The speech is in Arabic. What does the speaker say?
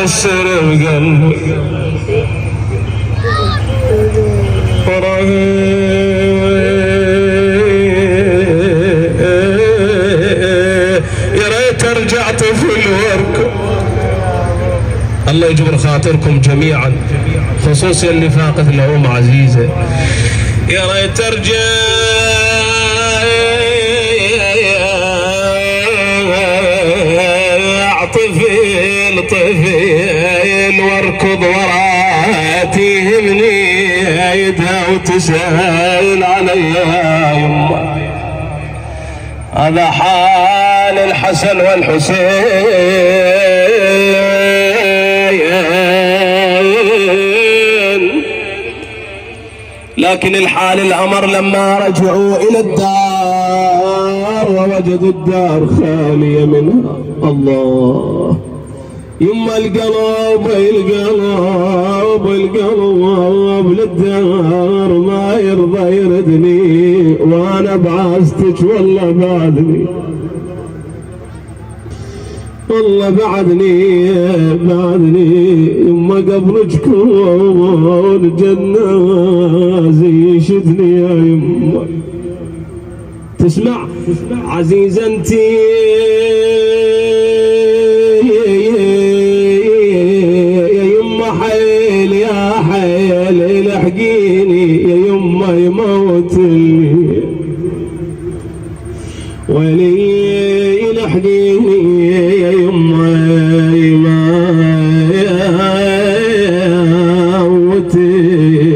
يسر بقلبي يا ريت ارجع طفل واركب. الله يجبر خاطركم جميعا، خصوصا اللي فاقد لهم عزيزه. يا ريت ارجع طفل واركض وراتي همني يدها وتسأل علي يا يما. هذا حال الحسن والحسين. لكن الحال الأمر لما رجعوا إلى الدار ووجدوا الدار خالية منها. الله يما القلب للدار ما يرضى يردني وانا بعزتك والله بعدني والله بعدني يما قبرك كون جنازي شدني يا يما. تسمع عزيزة انتي حيل يا حيل الحقيني يا يما يموتني ولي الحقيني يا يما يموتني.